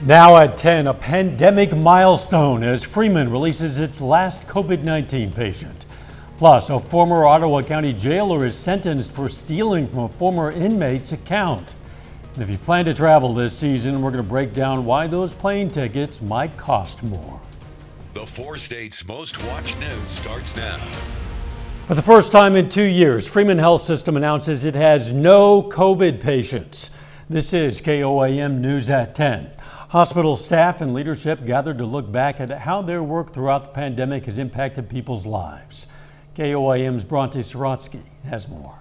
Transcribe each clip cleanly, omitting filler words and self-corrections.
Now at 10, a pandemic milestone as Freeman releases its last COVID-19 patient. Plus, a former Ottawa County jailer is sentenced for stealing from a former inmate's account. And if you plan to travel this season, we're going to break down why those plane tickets might cost more. The 4 states' most watched news starts now. For the first time in 2 years, Freeman Health System announces it has no COVID patients. This is KOAM News at 10. Hospital staff and leadership gathered to look back at how their work throughout the pandemic has impacted people's lives. KOAM's Bronte Sorotsky has more.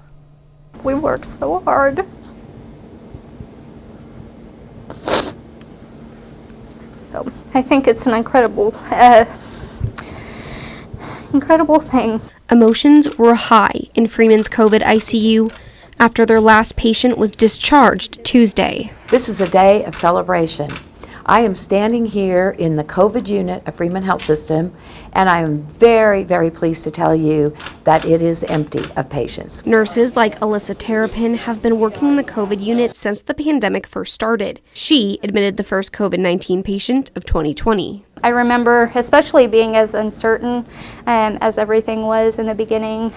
We work so hard. So I think it's an incredible thing. Emotions were high in Freeman's COVID ICU after their last patient was discharged Tuesday. This is a day of celebration. I am standing here in the COVID unit of Freeman Health System, and I am very, very pleased to tell you that it is empty of patients. Nurses like Alyssa Terrapin have been working in the COVID unit since the pandemic first started. She admitted the first COVID-19 patient of 2020. I remember especially being as uncertain as everything was in the beginning,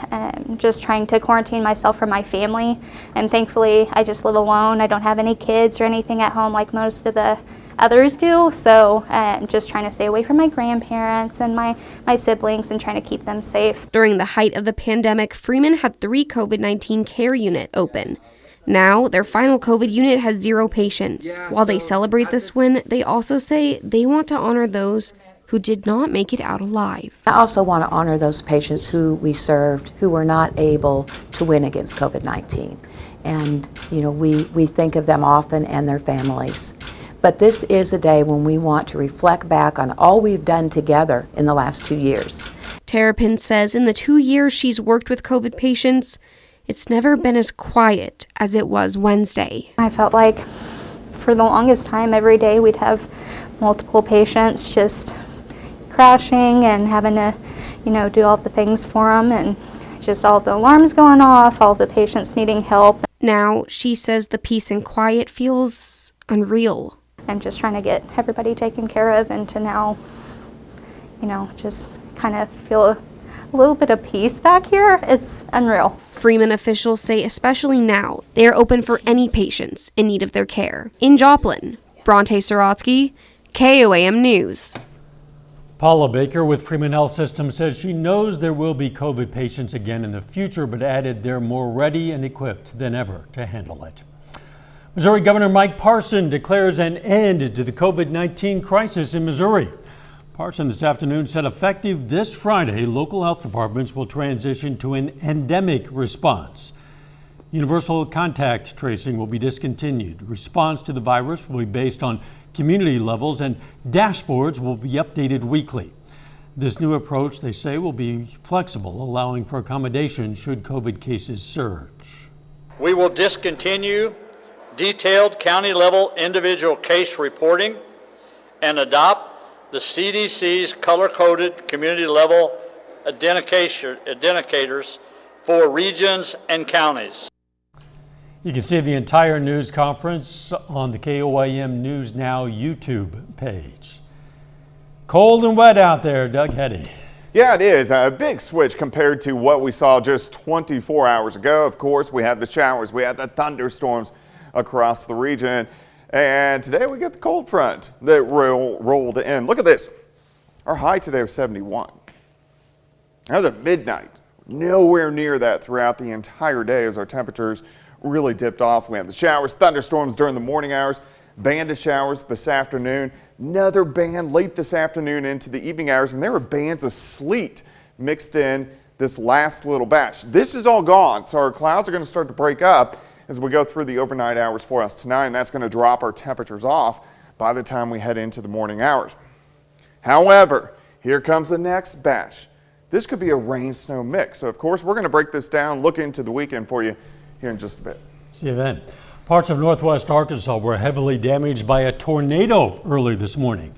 just trying to quarantine myself from my family. And thankfully, I just live alone. I don't have any kids or anything at home like most of the others do, so just trying to stay away from my grandparents and my siblings and trying to keep them safe. During the height of the pandemic, Freeman had 3 COVID-19 care units open. Now, their final COVID unit has 0 patients. While they celebrate this win, they also say they want to honor those who did not make it out alive. I also want to honor those patients who we served who were not able to win against COVID-19. And, you know, we think of them often and their families. But this is a day when we want to reflect back on all we've done together in the last 2 years. Terrapin says in the 2 years she's worked with COVID patients, it's never been as quiet as it was Wednesday. I felt like for the longest time, every day we'd have multiple patients just crashing and having to, do all the things for them, and just all the alarms going off, all the patients needing help. Now, she says the peace and quiet feels unreal. I'm just trying to get everybody taken care of, and to now, just kind of feel a little bit of peace back here. It's unreal. Freeman officials say especially now, they are open for any patients in need of their care. In Joplin, Bronte Sorotsky, KOAM News. Paula Baker with Freeman Health System says she knows there will be COVID patients again in the future, but added they're more ready and equipped than ever to handle it. Missouri Governor Mike Parson declares an end to the COVID-19 crisis in Missouri. Parson this afternoon said effective this Friday, local health departments will transition to an endemic response. Universal contact tracing will be discontinued. Response to the virus will be based on community levels, and dashboards will be updated weekly. This new approach, they say, will be flexible, allowing for accommodation should COVID cases surge. We will discontinue detailed county-level individual case reporting and adopt the CDC's color-coded community-level identifiers for regions and counties. You can see the entire news conference on the KOAM News Now YouTube page. Cold and wet out there, Doug Heddy. Yeah, it is a big switch compared to what we saw just 24 hours ago. Of course, we had the showers, we had the thunderstorms across the region, and today we get the cold front that rolled in. Look at this. Our high today was 71. That was at midnight. Nowhere near that throughout the entire day as our temperatures really dipped off. We had the showers, thunderstorms during the morning hours, band of showers this afternoon, another band late this afternoon into the evening hours, and there were bands of sleet mixed in this last little batch. This is all gone, so our clouds are going to start to break up as we go through the overnight hours for us tonight, and that's going to drop our temperatures off by the time we head into the morning hours. However, here comes the next batch. This could be a rain-snow mix, so of course we're going to break this down, look into the weekend for you here in just a bit. See you then. Parts of northwest Arkansas were heavily damaged by a tornado early this morning.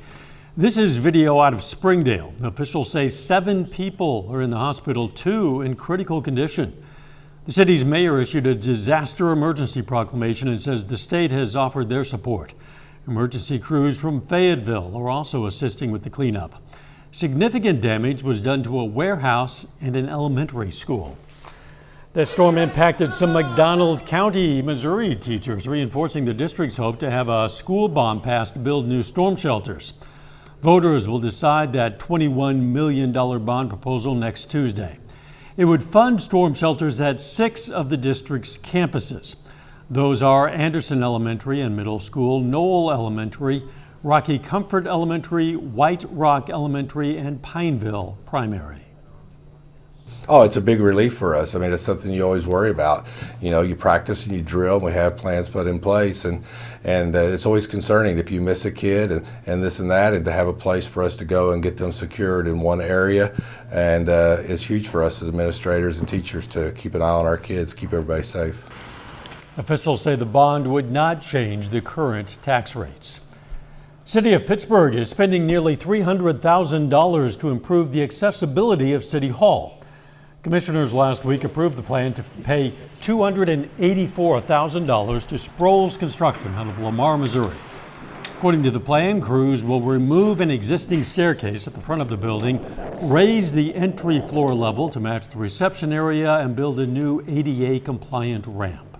This is video out of Springdale. Officials say 7 people are in the hospital, 2 in critical condition. The city's mayor issued a disaster emergency proclamation and says the state has offered their support. Emergency crews from Fayetteville are also assisting with the cleanup. Significant damage was done to a warehouse and an elementary school. That storm impacted some McDonald County, Missouri teachers, reinforcing the district's hope to have a school bond passed to build new storm shelters. Voters will decide that $21 million bond proposal next Tuesday. It would fund storm shelters at 6 of the district's campuses. Those are Anderson Elementary and Middle School, Knoll Elementary, Rocky Comfort Elementary, White Rock Elementary, and Pineville Primary. Oh, it's a big relief for us. I mean, it's something you always worry about. You know, you practice and you drill, and we have plans put in place, and it's always concerning if you miss a kid and this and that, and to have a place for us to go and get them secured in one area. And it's huge for us as administrators and teachers to keep an eye on our kids, keep everybody safe. Officials say the bond would not change the current tax rates. City of Pittsburgh is spending nearly $300,000 to improve the accessibility of City Hall. Commissioners last week approved the plan to pay $284,000 to Sproles Construction out of Lamar, Missouri. According to the plan, crews will remove an existing staircase at the front of the building, raise the entry floor level to match the reception area, and build a new ADA-compliant ramp.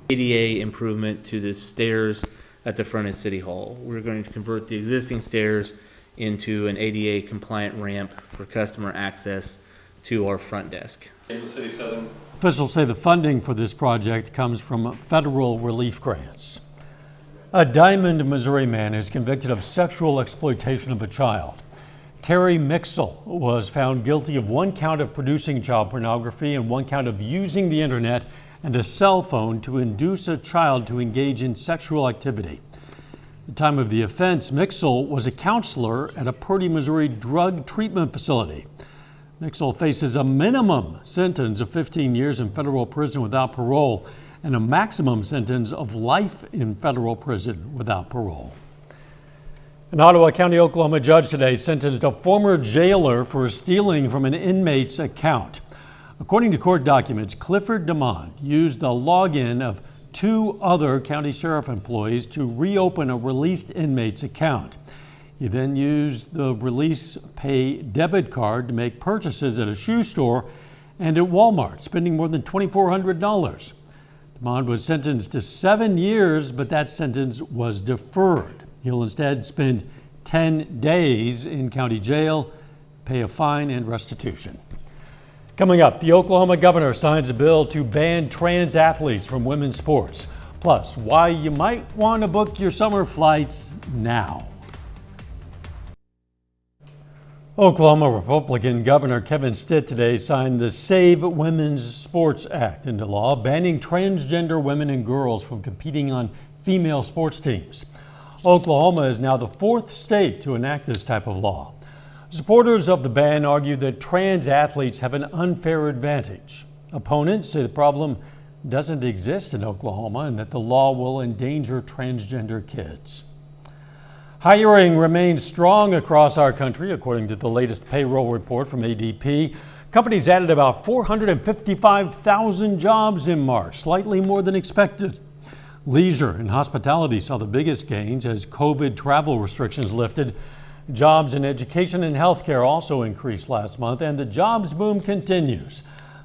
ADA improvement to the stairs at the front of City Hall. We're going to convert the existing stairs into an ADA compliant ramp for customer access to our front desk. Officials say the funding for this project comes from federal relief grants. A Diamond, Missouri man is convicted of sexual exploitation of a child. Terry Mixel was found guilty of 1 count of producing child pornography and 1 count of using the internet and a cell phone to induce a child to engage in sexual activity. At the time of the offense, Mixel was a counselor at a Purdy, Missouri drug treatment facility. Mixel faces a minimum sentence of 15 years in federal prison without parole and a maximum sentence of life in federal prison without parole. An Ottawa County, Oklahoma judge today sentenced a former jailer for stealing from an inmate's account. According to court documents, Clifford DeMond used the login of 2 other county sheriff employees to reopen a released inmate's account. He then used the release pay debit card to make purchases at a shoe store and at Walmart, spending more than $2,400. DeMond was sentenced to 7 years, but that sentence was deferred. He'll instead spend 10 days in county jail, pay a fine and restitution. Coming up, the Oklahoma governor signs a bill to ban trans athletes from women's sports. Plus, why you might want to book your summer flights now. Oklahoma Republican Governor Kevin Stitt today signed the Save Women's Sports Act into law, banning transgender women and girls from competing on female sports teams. Oklahoma is now the 4th state to enact this type of law. Supporters of the ban argue that trans athletes have an unfair advantage. Opponents say the problem doesn't exist in Oklahoma and that the law will endanger transgender kids. Hiring remains strong across our country, according to the latest payroll report from ADP. Companies added about 455,000 jobs in March, slightly more than expected. Leisure and hospitality saw the biggest gains as COVID travel restrictions lifted. Jobs in education and healthcare also increased last month, and the jobs boom continues.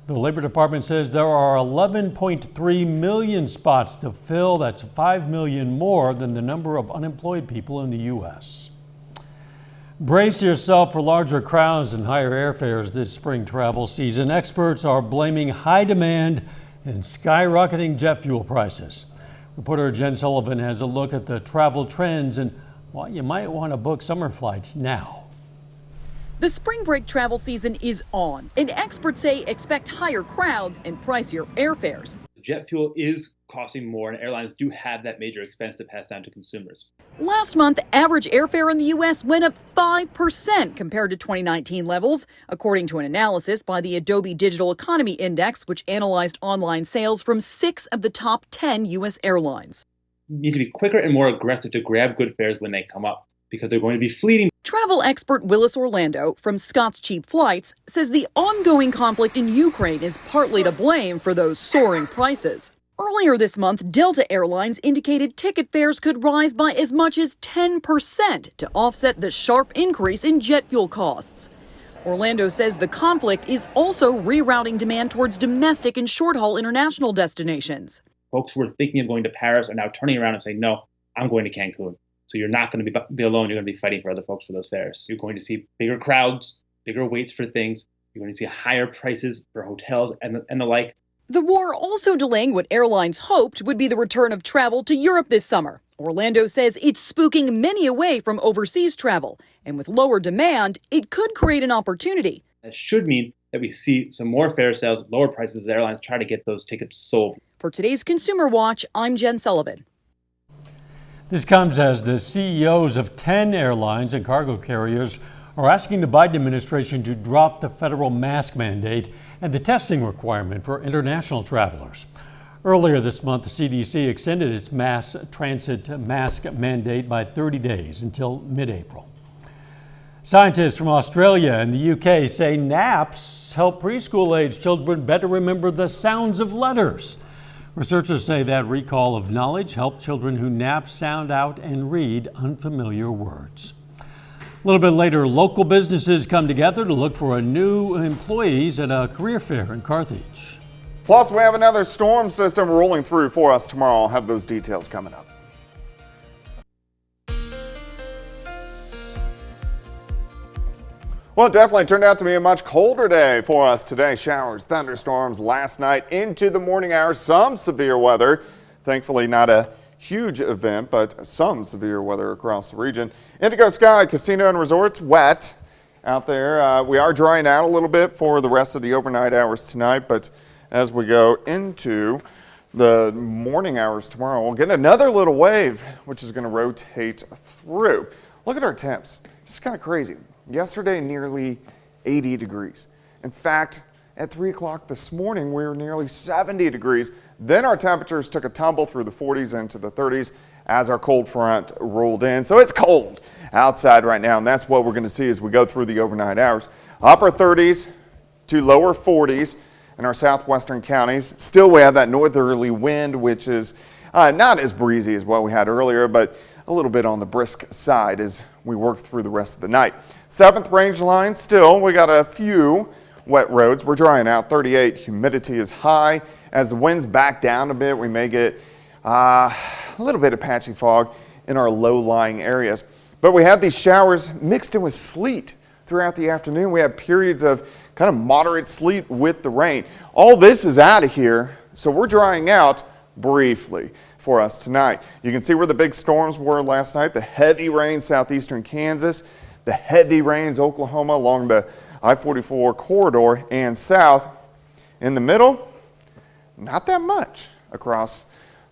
The Labor Department says there are 11.3 million spots to fill. That's 5 million more than the number of unemployed people in the U.S. Brace yourself for larger crowds and higher airfares this spring travel season. Experts are blaming high demand and skyrocketing jet fuel prices. Reporter Jen Sullivan has a look at the travel trends and why you might want to book summer flights now. The spring break travel season is on, and experts say expect higher crowds and pricier airfares. Jet fuel is costing more, and airlines do have that major expense to pass down to consumers. Last month, average airfare in the U.S. went up 5% compared to 2019 levels, according to an analysis by the Adobe Digital Economy Index, which analyzed online sales from 6 of the top 10 U.S. airlines. You need to be quicker and more aggressive to grab good fares when they come up, because they're going to be fleeting. Travel expert Willis Orlando from Scott's Cheap Flights says the ongoing conflict in Ukraine is partly to blame for those soaring prices. Earlier this month, Delta Airlines indicated ticket fares could rise by as much as 10% to offset the sharp increase in jet fuel costs. Orlando says the conflict is also rerouting demand towards domestic and short-haul international destinations. Folks who were thinking of going to Paris are now turning around and saying, no, I'm going to Cancun. So you're not going to be alone. You're going to be fighting for other folks for those fares. You're going to see bigger crowds, bigger waits for things. You're going to see higher prices for hotels and the like. The war also delaying what airlines hoped would be the return of travel to Europe this summer. Orlando says it's spooking many away from overseas travel. And with lower demand, it could create an opportunity. That should mean that we see some more fare sales, lower prices as airlines try to get those tickets sold. For today's Consumer Watch, I'm Jen Sullivan. This comes as the CEOs of 10 airlines and cargo carriers are asking the Biden administration to drop the federal mask mandate and the testing requirement for international travelers. Earlier this month, the CDC extended its mass transit mask mandate by 30 days until mid-April. Scientists from Australia and the UK say naps help preschool-age children better remember the sounds of letters. Researchers say that recall of knowledge helped children who nap sound out and read unfamiliar words. A little bit later, local businesses come together to look for new employees at a career fair in Carthage. Plus, we have another storm system rolling through for us tomorrow. I'll have those details coming up. Well, it definitely turned out to be a much colder day for us today. Showers, thunderstorms last night into the morning hours, some severe weather. Thankfully, not a huge event, but some severe weather across the region. Indigo Sky Casino and Resorts, wet out there. We are drying out a little bit for the rest of the overnight hours tonight, but as we go into the morning hours tomorrow, we'll get another little wave, which is going to rotate through. Look at our temps. It's kind of crazy. Yesterday, nearly 80 degrees. In fact, at 3 o'clock this morning, we were nearly 70 degrees. Then our temperatures took a tumble through the 40s into the 30s as our cold front rolled in. So it's cold outside right now, and that's what we're going to see as we go through the overnight hours. Upper 30s to lower 40s in our southwestern counties. Still, we have that northerly wind, which is not as breezy as what we had earlier, but a little bit on the brisk side as we work through the rest of the night. 7th range line, still, we got a few wet roads. We're drying out 38. Humidity is high. As the winds back down a bit, we may get a little bit of patchy fog in our low-lying areas. But we had these showers mixed in with sleet throughout the afternoon. We had periods of kind of moderate sleet with the rain. All this is out of here, so we're drying out briefly for us tonight. You can see where the big storms were last night. The heavy rain southeastern Kansas, the heavy rains Oklahoma along the I-44 corridor and south. In the middle, not that much across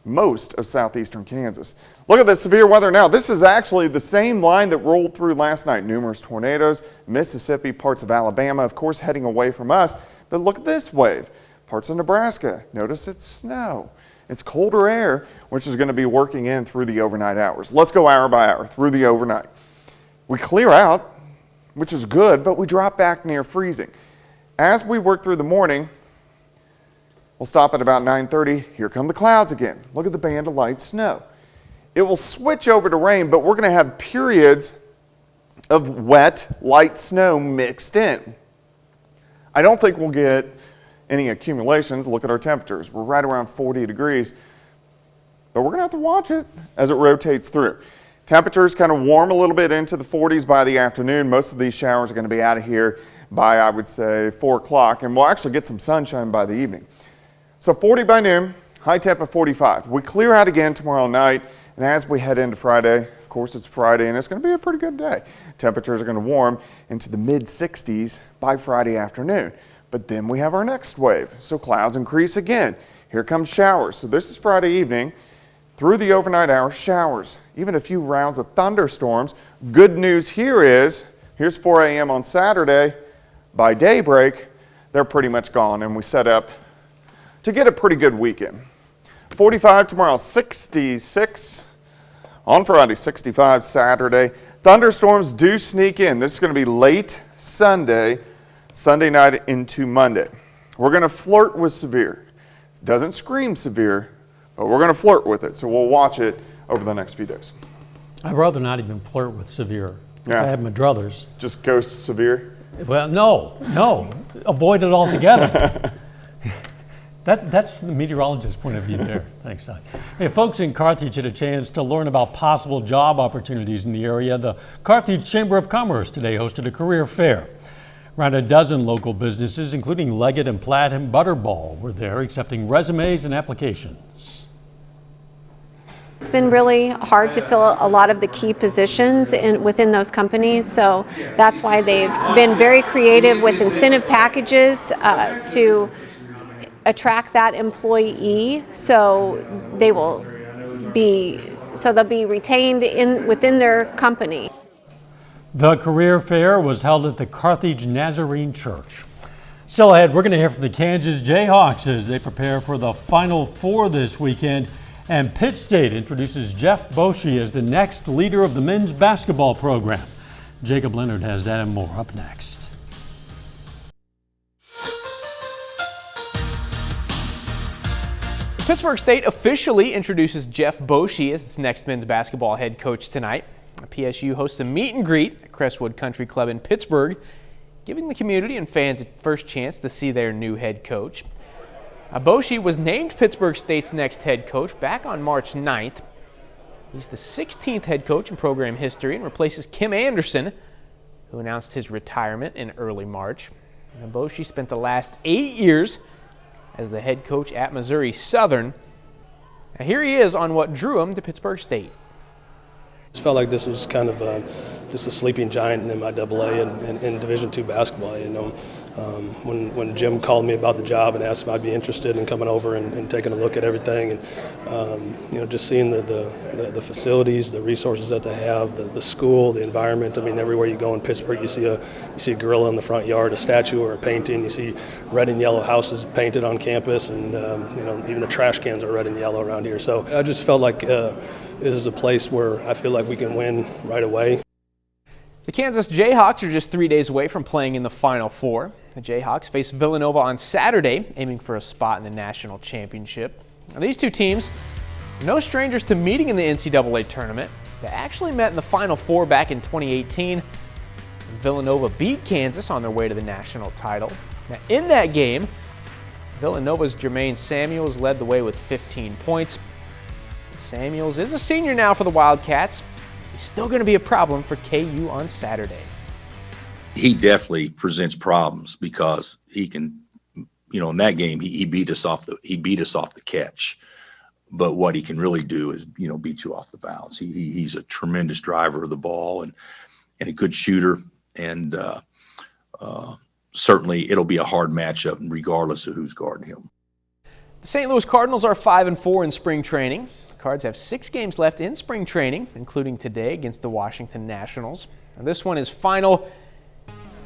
most of southeastern Kansas. Look at the severe weather now. This is actually the same line that rolled through last night. Numerous tornadoes, Mississippi, parts of Alabama, of course, heading away from us. But look at this wave. Parts of Nebraska. Notice it's snow. It's colder air, which is going to be working in through the overnight hours. Let's go hour by hour through the overnight. We clear out, which is good, but we drop back near freezing. As we work through the morning, we'll stop at about 9:30. Here come the clouds again. Look at the band of light snow. It will switch over to rain, but we're going to have periods of wet, light snow mixed in. I don't think we'll get any accumulations. Look at our temperatures. We're right around 40 degrees, but we're going to have to watch it as it rotates through. Temperatures kind of warm a little bit into the 40s by the afternoon. Most of these showers are going to be out of here by, I would say, 4 o'clock, and we'll actually get some sunshine by the evening. So 40 by noon, high temp of 45. We clear out again tomorrow night, and as we head into Friday, of course it's Friday, and it's going to be a pretty good day. Temperatures are going to warm into the mid-60s by Friday afternoon. But then we have our next wave, so clouds increase again. Here comes showers. So this is Friday evening. Through the overnight hours, showers, even a few rounds of thunderstorms. Good news here is, here's 4 a.m. on Saturday. By daybreak, they're pretty much gone, and we set up to get a pretty good weekend. 45 tomorrow, 66 on Friday, 65 Saturday. Thunderstorms do sneak in. This is going to be late Sunday night into Monday. We're going to flirt with severe. It doesn't scream severe, but we're going to flirt with it. So we'll watch it over the next few days. I'd rather not even flirt with severe. Yeah. If I had my druthers. Just go severe? Well, no. Avoid it altogether. That's the meteorologist's point of view there. Thanks, Doc. Hey, folks in Carthage had a chance to learn about possible job opportunities in the area. The Carthage Chamber of Commerce today hosted a career fair. Around a dozen local businesses, including Leggett and Platt and Butterball, were there accepting resumes and applications. It's been really hard to fill a lot of the key positions within those companies, so that's why they've been very creative with incentive packages to attract that employee, so they'll be retained within their company. The career fair was held at the Carthage Nazarene Church. Still ahead, we're going to hear from the Kansas Jayhawks as they prepare for the Final Four this weekend. And Pitt State introduces Jeff Boshi as the next leader of the men's basketball program. Jacob Leonard has that and more up next. Pittsburgh State officially introduces Jeff Boshi as its next men's basketball head coach tonight. PSU hosts a meet and greet at Crestwood Country Club in Pittsburgh, giving the community and fans a first chance to see their new head coach. Boshi was named Pittsburgh State's next head coach back on March 9th. He's the 16th head coach in program history and replaces Kim Anderson, who announced his retirement in early March. And Boshi spent the last 8 years as the head coach at Missouri Southern. Now here he is on what drew him to Pittsburgh State. It felt like this was kind of just a sleeping giant in MIAA and in Division II basketball. When Jim called me about the job and asked if I'd be interested in coming over and taking a look at everything, and just seeing the facilities, the resources that they have, the school, the environment. I mean, everywhere you go in Pittsburgh, you see a gorilla in the front yard, a statue or a painting. You see red and yellow houses painted on campus, and even the trash cans are red and yellow around here. So I just felt like this is a place where I feel like we can win right away. The Kansas Jayhawks are just 3 days away from playing in the Final Four. The Jayhawks face Villanova on Saturday, aiming for a spot in the national championship. Now, these two teams are no strangers to meeting in the NCAA tournament. They actually met in the Final Four back in 2018. Villanova beat Kansas on their way to the national title. Now, in that game, Villanova's Jermaine Samuels led the way with 15 points. Samuels is a senior now for the Wildcats. He's still going to be a problem for KU on Saturday. He definitely presents problems because he can, in that game he beat us off the catch. But what he can really do is, beat you off the bounce. He's a tremendous driver of the ball and a good shooter, and certainly it'll be a hard matchup regardless of who's guarding him. The St. Louis Cardinals are 5-4 in spring training. The Cards have 6 games left in spring training, including today against the Washington Nationals. Now, this one is final.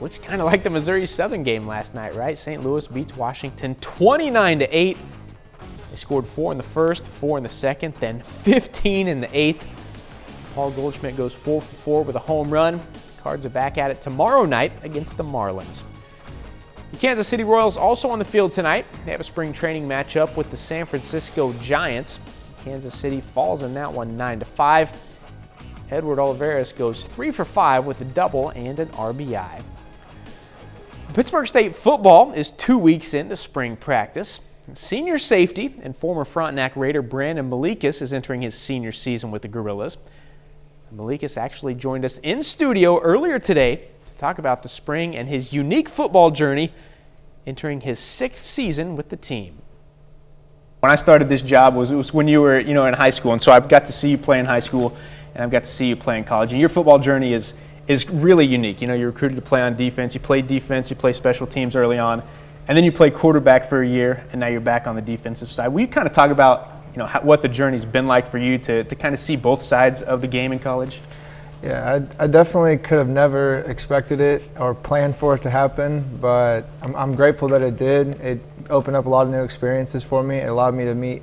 Looks kind of like the Missouri Southern game last night, right? St. Louis beats Washington 29-8. They scored 4 in the first, 4 in the second, then 15 in the 8th. Paul Goldschmidt goes 4 for 4 with a home run. The Cards are back at it tomorrow night against the Marlins. The Kansas City Royals also on the field tonight. They have a spring training matchup with the San Francisco Giants. Kansas City falls in that one 9-5. Edward Olivares goes 3 for 5 with a double and an RBI. Pittsburgh State football is 2 weeks into spring practice. Senior safety and former Frontenac Raider Brandon Malikas is entering his senior season with the Gorillas. Malikas actually joined us in studio earlier today to talk about the spring and his unique football journey entering his 6th season with the team. When I started this job was when you were in high school, and so I've got to see you play in high school and I've got to see you play in college. And your football journey is really unique. You're recruited to play on defense, you played defense, you play special teams early on, and then you play quarterback for a year, and now you're back on the defensive side. Will you kind of talk about what the journey's been like for you to kind of see both sides of the game in college? Yeah, I definitely could have never expected it or planned for it to happen, but I'm grateful that it did. It opened up a lot of new experiences for me. It allowed me to meet,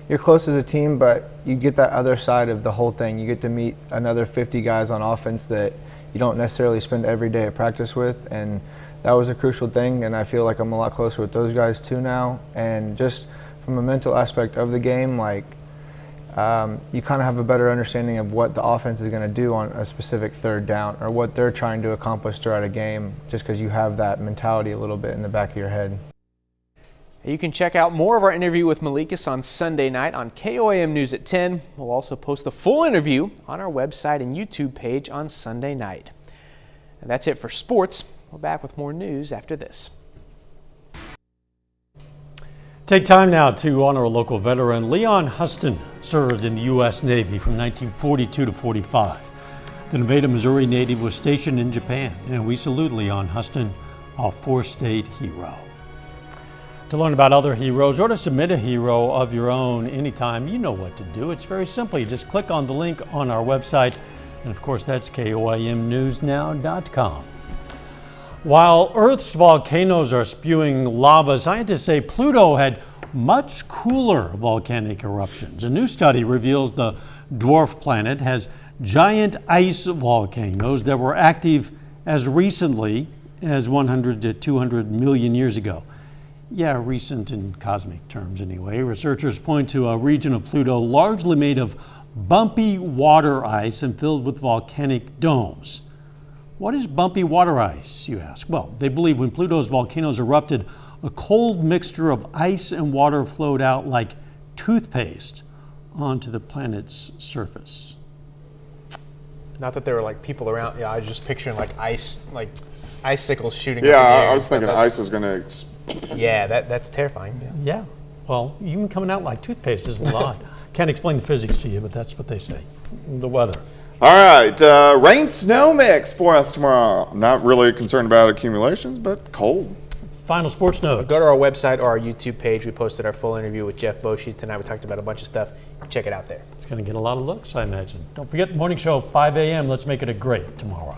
you're close as a team, but you get that other side of the whole thing. You get to meet another 50 guys on offense that you don't necessarily spend every day at practice with, and that was a crucial thing, and I feel like I'm a lot closer with those guys too now. And just from a mental aspect of the game, like you kind of have a better understanding of what the offense is going to do on a specific third down or what they're trying to accomplish throughout a game, just because you have that mentality a little bit in the back of your head. You can check out more of our interview with Malikas on Sunday night on KOAM News at 10. We'll also post the full interview on our website and YouTube page on Sunday night. And that's it for sports. We're back with more news after this. Take time now to honor a local veteran. Leon Huston served in the U.S. Navy from 1942 to 45. The Nevada, Missouri native was stationed in Japan, and we salute Leon Huston, a four-state hero. To learn about other heroes or to submit a hero of your own anytime, you know what to do. It's very simple. You just click on the link on our website, and of course that's KOAMnewsnow.com. While Earth's volcanoes are spewing lava, scientists say Pluto had much cooler volcanic eruptions. A new study reveals the dwarf planet has giant ice volcanoes that were active as recently as 100 to 200 million years ago. Yeah, recent in cosmic terms anyway. Researchers point to a region of Pluto largely made of bumpy water ice and filled with volcanic domes. What is bumpy water ice, you ask? Well, they believe when Pluto's volcanoes erupted, a cold mixture of ice and water flowed out like toothpaste onto the planet's surface. Not that there were like people around. Yeah, I was just picturing like icicles shooting up in the Yeah, air. I was thinking ice was going to. Yeah, that's terrifying. Yeah. Well, even coming out like toothpaste is a lot. Can't explain the physics to you, but that's what they say. The weather. All right, rain snow mix for us tomorrow. I'm not really concerned about accumulations, but cold. Final sports notes. Go to our website or our YouTube page. We posted our full interview with Jeff Boshi tonight. We talked about a bunch of stuff. Check it out there. It's going to get a lot of looks, I imagine. Don't forget the morning show, 5 a.m. Let's make it a great tomorrow.